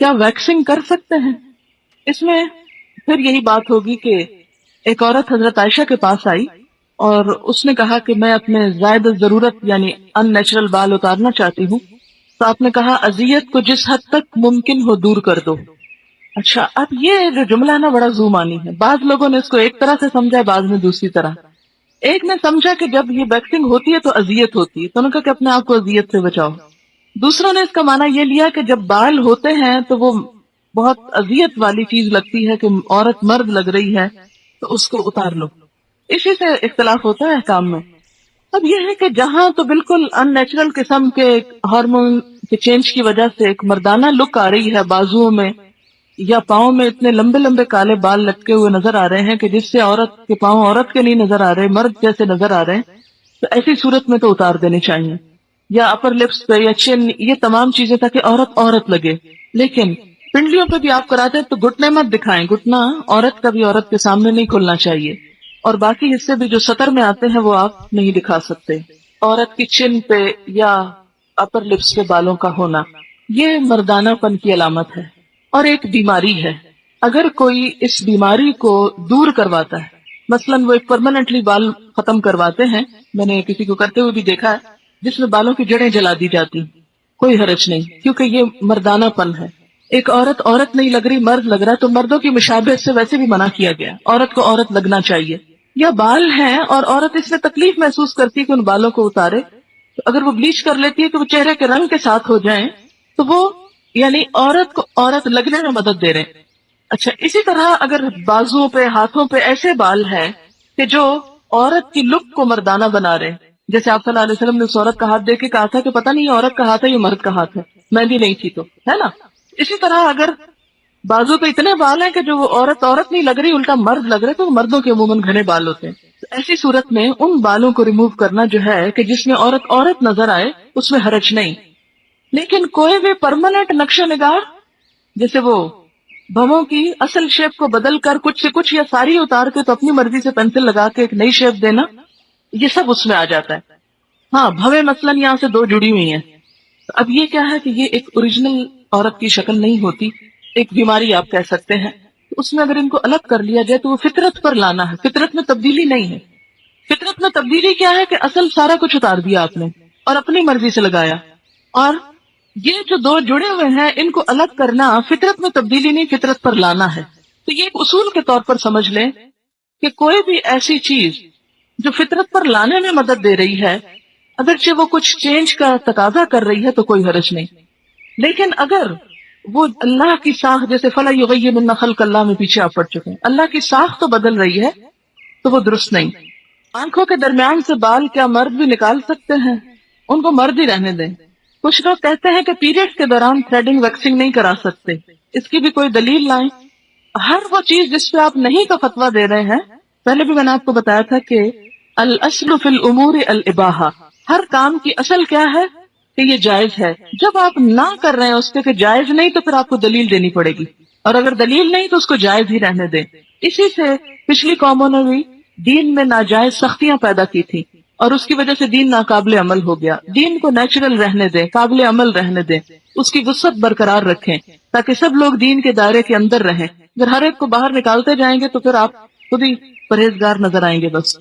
کیا ویکسنگ کر سکتے ہیں؟ اس میں پھر یہی بات ہوگی کہ ایک عورت حضرت عائشہ کے پاس آئی اور اس نے کہا کہ میں اپنے زائد ضرورت یعنی ان نیچرل بال اتارنا چاہتی ہوں، تو آپ نے کہا اذیت کو جس حد تک ممکن ہو دور کر دو. اچھا، اب یہ جو جملہ ہے نا بڑا زومانی ہے. بعض لوگوں نے اس کو ایک طرح سے سمجھا ہے، بعض نے دوسری طرح. ایک نے سمجھا کہ جب یہ ویکسنگ ہوتی ہے تو اذیت ہوتی ہے، تو انہوں نے کہا کہ اپنے آپ کو اذیت سے بچاؤ. دوسروں نے اس کا معنی یہ لیا کہ جب بال ہوتے ہیں تو وہ بہت اذیت والی چیز لگتی ہے کہ عورت مرد لگ رہی ہے تو اس کو اتار لو. اسی سے اختلاف ہوتا ہے احکام میں. اب یہ ہے کہ جہاں تو بالکل ان نیچرل قسم کے ہارمون کے چینج کی وجہ سے ایک مردانہ لک آ رہی ہے، بازوؤں میں یا پاؤں میں اتنے لمبے لمبے کالے بال لٹکے ہوئے نظر آ رہے ہیں کہ جس سے عورت کے پاؤں عورت کے نہیں نظر آ رہے، مرد جیسے نظر آ رہے ہیں، تو ایسی صورت میں تو اتار دینے چاہیے. یا اپر لپس پہ یا چین، یہ تمام چیزیں تاکہ عورت لگے. لیکن پنڈلیوں پہ بھی آپ کراتے ہیں تو گھٹنے مت دکھائیں. گھٹنا عورت کا بھی عورت کے سامنے نہیں کھلنا چاہیے، اور باقی حصے بھی جو سطر میں آتے ہیں وہ آپ نہیں دکھا سکتے. عورت کی چن پہ یا اپر لپس پہ بالوں کا ہونا یہ مردانہ پن کی علامت ہے اور ایک بیماری ہے. اگر کوئی اس بیماری کو دور کرواتا ہے، مثلا وہ ایک پرماننٹلی بال ختم کرواتے ہیں، میں نے کسی کو کرتے ہوئے بھی دیکھا ہے جس میں بالوں کی جڑیں جلا دی جاتی، کوئی حرج نہیں، کیونکہ یہ مردانہ پن ہے. ایک عورت نہیں لگ رہی، مرد لگ رہا ہے، تو مردوں کی مشابہت سے ویسے بھی منع کیا گیا. عورت کو عورت لگنا چاہیے. یا بال ہیں اور عورت اس میں تکلیف محسوس کرتی ہے کہ ان بالوں کو اتارے، تو اگر وہ بلیچ کر لیتی ہے کہ وہ چہرے کے رنگ کے ساتھ ہو جائیں تو وہ یعنی عورت کو عورت لگنے میں مدد دے رہے ہیں. اچھا، اسی طرح اگر بازوؤں پہ ہاتھوں پہ ایسے بال ہیں کہ جو عورت کی لک کو مردانہ بنا رہے ہیں، جیسے آپ صلی اللہ علیہ وسلم نے اس عورت کا ہاتھ دیکھ کے کہا تھا کہ پتہ نہیں یہ عورت کا ہاتھ ہے یہ مرد کا ہاتھ ہے، مہندی نہیں تھی تو، ہے نا. اسی طرح اگر بازو پہ اتنے بال ہیں کہ جو وہ عورت نہیں لگ رہی، الٹا مرد لگ رہے، تو مردوں کے عموماً گھنے بال ہوتے ہیں. تو ایسی صورت میں ان بالوں کو ریموو کرنا جو ہے کہ جس میں عورت نظر آئے، اس میں حرج نہیں. لیکن کوئی بھی پرماننٹ نقش و نگار، جیسے وہ بھووں کی اصل شیپ کو بدل کر کچھ سے کچھ یا ساری اتار کے تو اپنی مرضی سے پینسل لگا کے ایک نئی شیپ دینا، یہ سب اس میں آ جاتا ہے. ہاں، بھویں مثلاً یہاں سے دو جڑی ہوئی ہیں، اب یہ کیا ہے کہ یہ ایک اوریجنل عورت کی شکل نہیں ہوتی، ایک بیماری آپ کہہ سکتے ہیں. اس میں اگر ان کو الگ کر لیا جائے تو وہ فطرت پر لانا ہے، فطرت میں تبدیلی نہیں ہے. فطرت میں تبدیلی کیا ہے کہ اصل سارا کچھ اتار دیا آپ نے اور اپنی مرضی سے لگایا. اور یہ جو دو جڑے ہوئے ہیں ان کو الگ کرنا فطرت میں تبدیلی نہیں، فطرت پر لانا ہے. تو یہ ایک اصول کے طور پر سمجھ لیں کہ کوئی بھی ایسی چیز جو فطرت پر لانے میں مدد دے رہی ہے، اگرچہ وہ کچھ چینج کا تقاضا کر رہی ہے تو کوئی حرج نہیں. لیکن اگر وہ اللہ کی ساخت، جیسے فلا یغیرن خلق اللہ میں پیچھے آپ پڑ چکے ہیں، اللہ کی ساخت تو بدل رہی ہے تو وہ درست نہیں. آنکھوں کے درمیان سے بال کیا مرد بھی نکال سکتے ہیں؟ ان کو مرد ہی رہنے دیں. کچھ لوگ کہتے ہیں کہ پیریڈ کے دوران تھریڈنگ ویکسنگ نہیں کرا سکتے، اس کی بھی کوئی دلیل لائیں. ہر وہ چیز جس پہ آپ نہیں کا فتویٰ دے رہے ہیں، پہلے بھی میں نے آپ کو بتایا تھا کہ الاصل فی الامور الاباحہ، ہر کام کی اصل کیا ہے کہ یہ جائز ہے. جب آپ نہ کر رہے ہیں اس کے کہ جائز نہیں، تو پھر آپ کو دلیل دینی پڑے گی، اور اگر دلیل نہیں تو اس کو جائز ہی رہنے دیں. اسی سے پچھلی قوموں نے بھی دین میں ناجائز سختیاں پیدا کی تھی اور اس کی وجہ سے دین ناقابل عمل ہو گیا. دین کو نیچرل رہنے دیں، قابل عمل رہنے دیں، اس کی وسعت برقرار رکھیں تاکہ سب لوگ دین کے دائرے کے اندر رہیں. اگر ہر ایک کو باہر نکالتے جائیں گے تو پھر آپ خود ہی پرہیزگار نظر آئیں گے بس.